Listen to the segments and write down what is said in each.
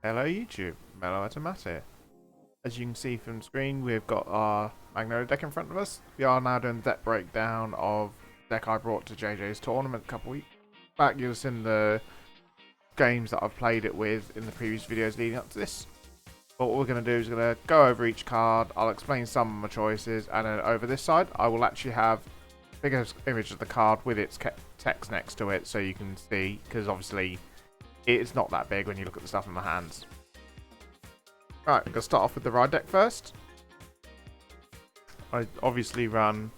Hello YouTube, ADMANTIS here. As you can see from the screen, we've got our Magnolia deck in front of us. We are now doing the deck breakdown of the deck I brought to JJ's tournament a couple weeks back. You've seen the games that I've played it with in the previous videos leading up to this. But what we're going to do is going to go over each card, I'll explain some of my choices, and then over this side I will actually have a bigger image of the card with its text next to it so you can see, because obviously it's not that big when you look at the stuff in my hands. Right, I'm going to start off with the ride deck first. I obviously run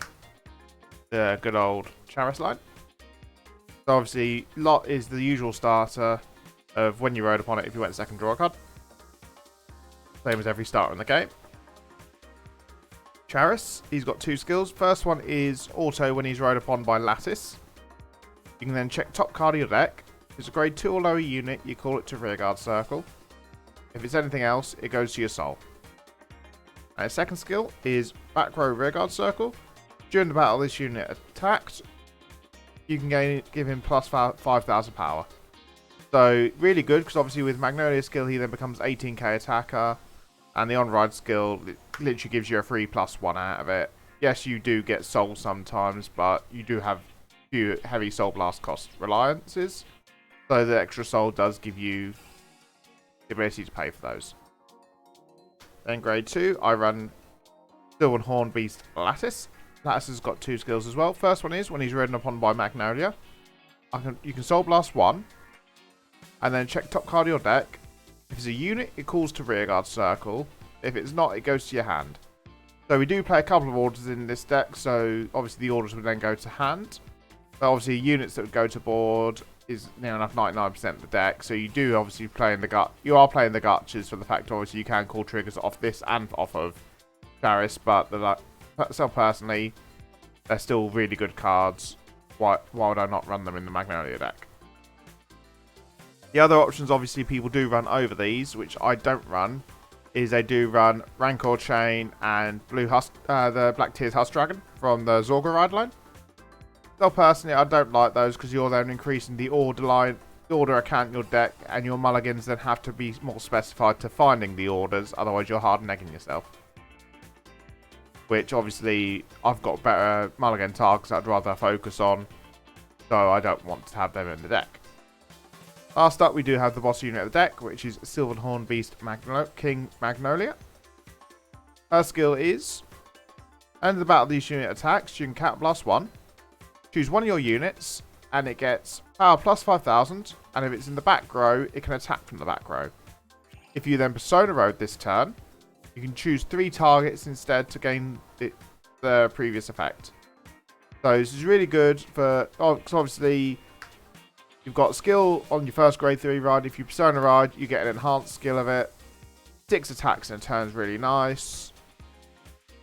the good old Charis line. So obviously, LOTTE is the usual starter of when you rode upon it if you went second draw a card. Same as every starter in the game. Charis, he's got two skills. First one is auto when he's rode upon by Lattice. You can then check top card of your deck. If it's a grade 2 or lower unit, you call it to rearguard circle. If it's anything else, it goes to your soul. And his second skill is back row rearguard circle. During the battle this unit attacked, you can give him plus 5,000 power. So really good, because obviously with Magnolia's skill he then becomes 18k attacker, and the on-ride skill literally gives you a free +1 out of it. Yes, you do get soul sometimes, but you do have few heavy soul blast cost reliances. So the extra soul does give you the ability to pay for those. Then grade 2, I run Silver Horn Beast Lattice. Lattice has got two skills as well. First one is when he's ridden upon by Magnolia. You can soul blast 1, and then check top card of your deck. If it's a unit, it calls to rearguard circle. If it's not, it goes to your hand. So we do play a couple of orders in this deck, so obviously the orders would then go to hand. But obviously units that would go to board is near enough 99% of the deck, so you do obviously play in the gut. You are playing the gutches for the fact obviously you can call triggers off this and off of Charis, but so personally, they're still really good cards. Why would I not run them in the Magnolia deck? The other options obviously people do run over these, which I don't run, is they do run Rancor Chain and the Black Tears Husk Dragon from the Zorga ride line. So personally, I don't like those because you're then increasing the order account in your deck, and your mulligans then have to be more specified to finding the orders, otherwise you're hard negging yourself. Which obviously, I've got better mulligan targets I'd rather focus on, so I don't want to have them in the deck. Last up, we do have the boss unit of the deck, which is Silverhorn Beast King Magnolia. Her skill is, end of the battle these unit attacks, you can cat blast 1. Choose one of your units, and it gets power plus 5,000, and if it's in the back row, it can attack from the back row. If you then Persona Road this turn, you can choose 3 targets instead to gain the previous effect. So this is really good for, because obviously you've got skill on your first grade 3 ride. If you Persona Ride, you get an enhanced skill of it. 6 attacks in a turn is really nice.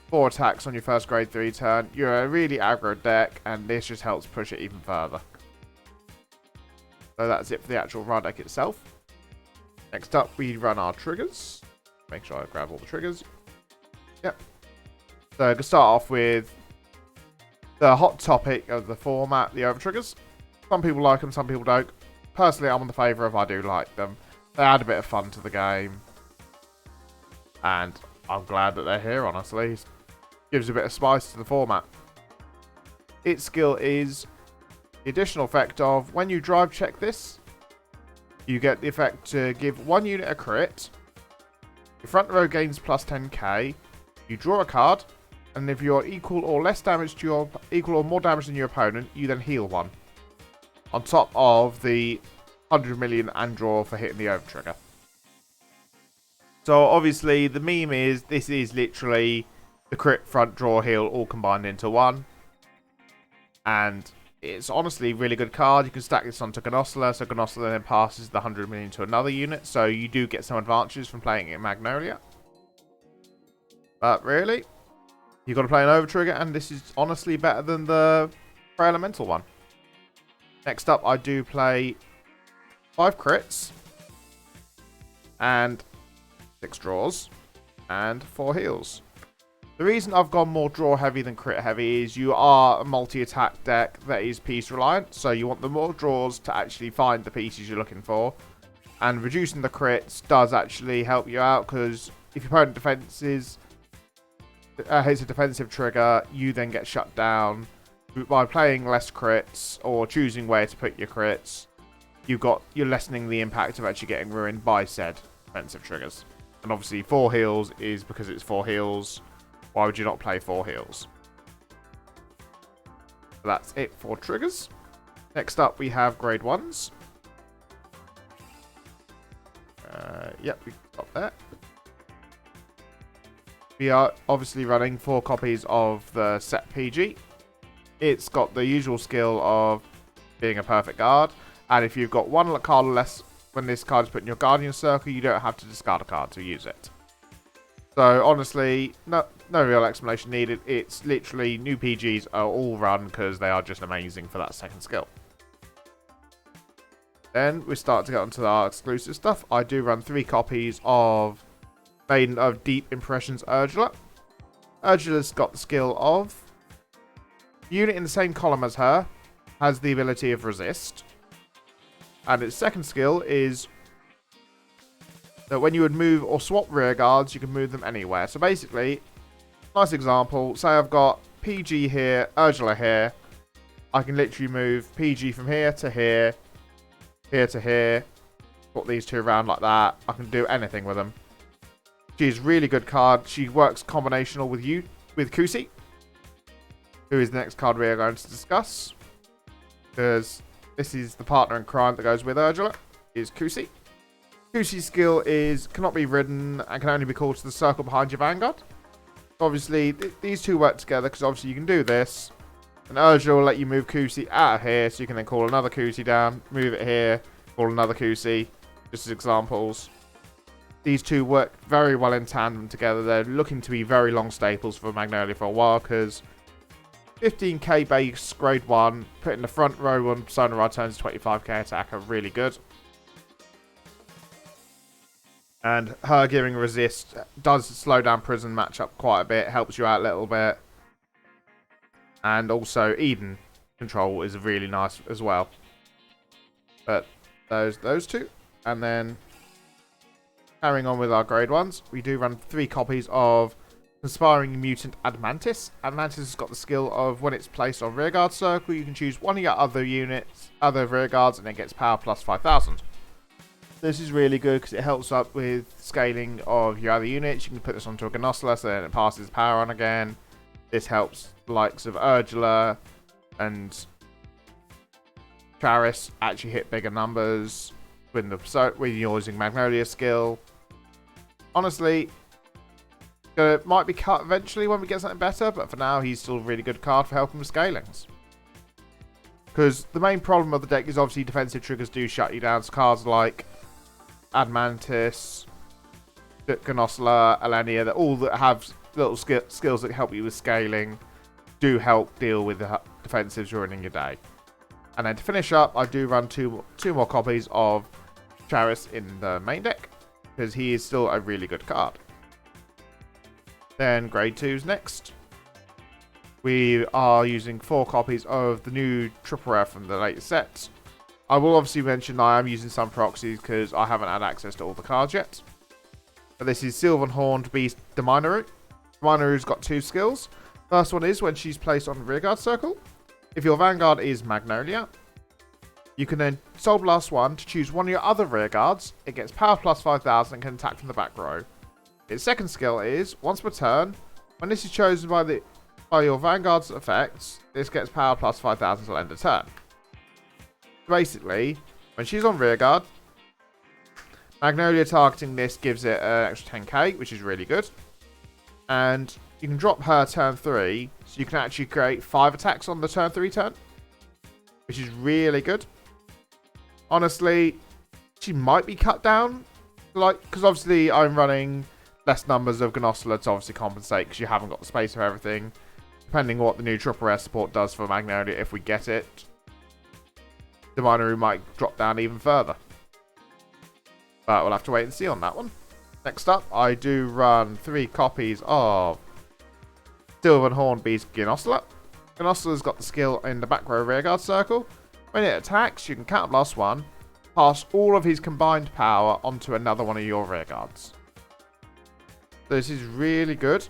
4 attacks on your first grade 3 turn. You're a really aggro deck, and this just helps push it even further. So that's it for the actual ride deck itself. Next up, we run our triggers. Make sure I grab all the triggers. Yep. So I'm going to start off with the hot topic of the format, the over triggers. Some people like them, some people don't. Personally, I'm in the favour of I do like them. They add a bit of fun to the game. And I'm glad that they're here, honestly. Gives a bit of spice to the format. Its skill is the additional effect of when you drive check this, you get the effect to give one unit a crit. Your front row gains plus 10k. You draw a card, and if you're equal or more damage than your opponent, you then heal 1. On top of the 100 million and draw for hitting the over trigger. So obviously the meme is this is literally the crit, front, draw, heal all combined into one. And it's honestly a really good card. You can stack this onto Gnossler, so Gnossler then passes the 100 million to another unit. So you do get some advantages from playing it in Magnolia. But really, you've got to play an over trigger, and this is honestly better than the Prey Elemental one. Next up, I do play 5 crits and 6 draws and 4 heals. The reason I've gone more draw heavy than crit heavy is you are a multi-attack deck that is piece reliant, so you want the more draws to actually find the pieces you're looking for, and reducing the crits does actually help you out, because if your opponent defenses hits a defensive trigger, you then get shut down. By playing less crits or choosing where to put your crits, you're lessening the impact of actually getting ruined by said defensive triggers. And obviously 4 heals is because it's 4 heals. Why would you not play 4 heals? So that's it for triggers. Next up we have grade 1s. Yep, we got that. We are obviously running 4 copies of the set PG. It's got the usual skill of being a perfect guard, and if you've got 1 card or less when this card is put in your guardian circle, you don't have to discard a card to use it. So honestly, no real explanation needed. It's literally new PGs are all run because they are just amazing for that second skill. Then we start to get onto our exclusive stuff. I do run 3 copies of Maiden of Deep Impressions Ursula. Ursula's got the skill of unit in the same column as her has the ability of resist. And its second skill is that when you would move or swap rear guards, you can move them anywhere. So basically, nice example, say I've got PG here, Ursula here. I can literally move PG from here to here, here to here, put these 2 around like that. I can do anything with them. She's a really good card. She works combinational with Kusi, who is the next card we are going to discuss, because this is the partner in crime that goes with Ursula, is Kusi. Kusi's skill is cannot be ridden and can only be called to the circle behind your vanguard. Obviously, these 2 work together, because obviously you can do this, and Ursula will let you move Kusi out of here, so you can then call another Kusi down, move it here, call another Kusi, just as examples. These 2 work very well in tandem together. They're looking to be very long staples for Magnolia for a while, because 15k base grade 1, put in the front row when Persona Rod turns 25k attack are really good. And her giving resist does slow down prison matchup quite a bit, helps you out a little bit. And also Eden control is really nice as well. But those 2. And then carrying on with our grade 1s, we do run 3 copies of Conspiring Mutant ADMANTIS. ADMANTIS has got the skill of when it's placed on rearguard circle, you can choose one of your other rearguards, and it gets power plus 5,000. This is really good because it helps up with scaling of your other units. You can put this onto a Magnolia so then it passes power on again. This helps the likes of Ursula and Charis actually hit bigger numbers when you're using Magnolia skill. Honestly, it might be cut eventually when we get something better, but for now he's still a really good card for helping with scalings. Because the main problem of the deck is obviously defensive triggers do shut you down. So cards like ADMANTIS, Magnolia, Alenia, that all that have little skills that help you with scaling do help deal with the defensives ruining your day. And then to finish up, I do run two more copies of Charis in the main deck, because he is still a really good card. Then grade 2's next. We are using 4 copies of the new triple rare from the latest sets. I will obviously mention I am using some proxies because I haven't had access to all the cards yet. But this is Silver Horned Beast Dominaru. Dominaru's got 2 skills. First one is when she's placed on the rearguard circle. If your vanguard is Magnolia, you can then Soul Blast 1 to choose one of your other rearguards. It gets power plus 5,000 and can attack from the back row. Its second skill is, once per turn, when this is chosen by your vanguard's effects, this gets power plus 5,000 till end of turn. Basically, when she's on rearguard, Magnolia targeting this gives it an extra 10k, which is really good. And you can drop her turn 3, so you can actually create 5 attacks on the turn 3 turn, which is really good. Honestly, she might be cut down, because obviously I'm running less numbers of Magnolia to obviously compensate, because you haven't got the space for everything. Depending on what the new triple rare support does for Magnolia, if we get it, the Dominaru might drop down even further. But we'll have to wait and see on that one. Next up, I do run 3 copies of Silver Horned Beast Magnolia. Magnolia's got the skill in the back row rearguard circle. When it attacks, you can counterblast 1, pass all of his combined power onto another one of your rearguards. So this is really good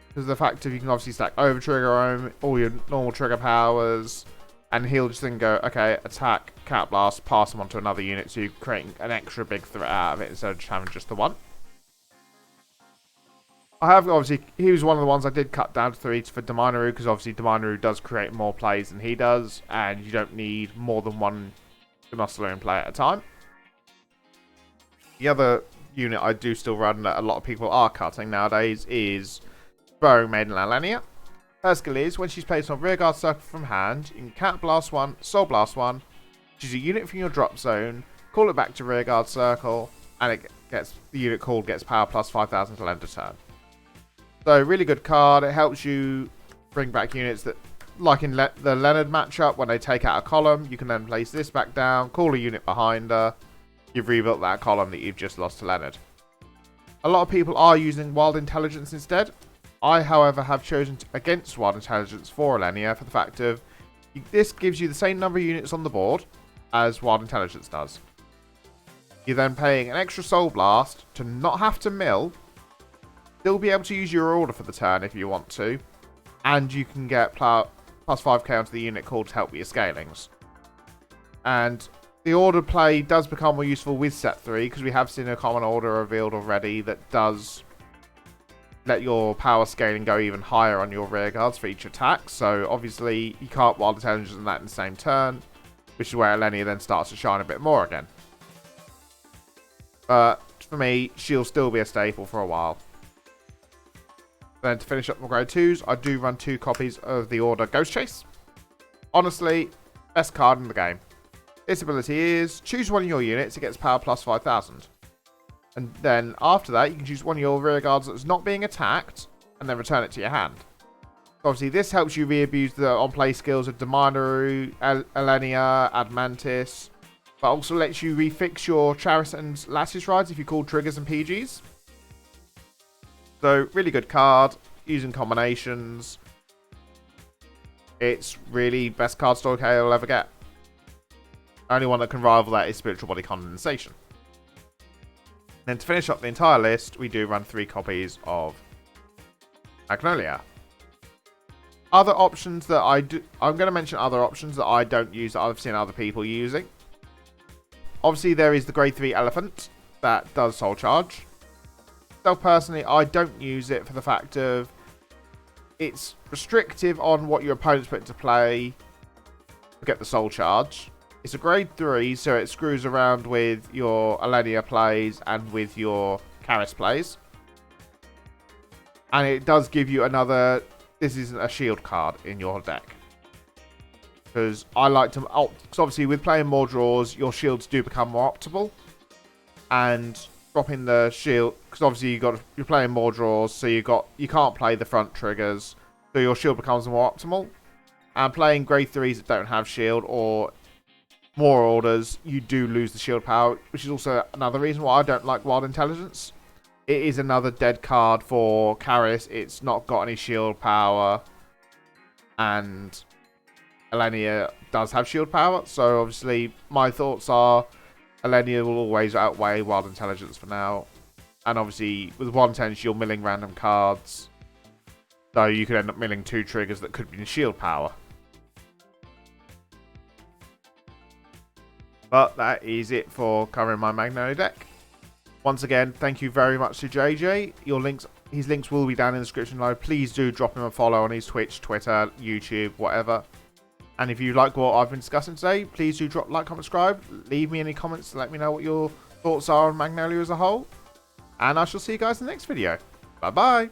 because of the fact that you can obviously stack over trigger all your normal trigger powers, and he'll just then go, okay, attack, cat blast, pass them onto another unit, so you're creating an extra big threat out of it instead of just having just the one. I have obviously, he was one of the ones I did cut down to 3 for Dominaru, because obviously Dominaru does create more plays than he does, and you don't need more than one Gnostiluan play at a time. The other unit I do still run that a lot of people are cutting nowadays is Burrowing Maiden Lalania. Her skill is, when she's placed on rearguard circle from hand, you can cat blast 1, soul blast 1, choose a unit from your drop zone, call it back to rearguard circle, and it gets, the unit called gets power plus 5,000 to end a turn. So, really good card. It helps you bring back units that, like in the Leonard matchup, when they take out a column, you can then place this back down, call a unit behind her. You've rebuilt that column that you've just lost to Leonard. A lot of people are using Wild Intelligence instead. I, however, have chosen against Wild Intelligence for Alenia for the fact of this gives you the same number of units on the board as Wild Intelligence does. You're then paying an extra Soul Blast to not have to mill, still be able to use your order for the turn if you want to, and you can get plus 5k onto the unit called to help with your scalings. And the order play does become more useful with set 3 because we have seen a common order revealed already that does let your power scaling go even higher on your rearguards for each attack. So obviously you can't Wild Intelligence on that in the same turn, which is where Alenia then starts to shine a bit more again. But for me, she'll still be a staple for a while. Then to finish up my grade 2s, I do run 2 copies of the Order Ghost Chase. Honestly, best card in the game. Its ability is, choose one of your units, it gets power plus 5,000. And then after that, you can choose one of your rearguards that's not being attacked, and then return it to your hand. So obviously, this helps you re-abuse the on-play skills of Dominaru, Alenia, ADMANTIS, but also lets you refix your Charis and Lattice Rides if you call triggers and PGs. So, really good card, using combinations. It's really best card story KO you'll ever get. Only one that can rival that is Spiritual Body Condensation. Then to finish up the entire list, we do run 3 copies of Magnolia. Other options that I'm going to mention other options that I don't use that I've seen other people using. Obviously, there is the grade 3 Elephant that does Soul Charge. Personally, I don't use it for the fact of it's restrictive on what your opponent's put into play to get the Soul Charge. It's a grade 3, so it screws around with your Alenia plays and with your Charis plays. And it does give you another, this isn't a shield card in your deck. Because I like to, because obviously with playing more draws, your shields do become more optimal. And dropping the shield, because obviously you're playing more draws, so you can't play the front triggers, so your shield becomes more optimal. And playing grade 3s that don't have shield or more orders, you do lose the shield power, which is also another reason why I don't like Wild Intelligence. It is another dead card for Charis. It's not got any shield power, and Alenia does have shield power, so obviously my thoughts are Alenia will always outweigh Wild Intelligence for now. And obviously, with Wild Intelligence, you're milling random cards. So you could end up milling 2 triggers that could be in shield power. But that is it for covering my Magnolia deck. Once again, thank you very much to JJ. His links will be down in the description below. Please do drop him a follow on his Twitch, Twitter, YouTube, whatever. And if you like what I've been discussing today, please do drop like, comment, subscribe. Leave me any comments to let me know what your thoughts are on Magnolia as a whole. And I shall see you guys in the next video. Bye-bye.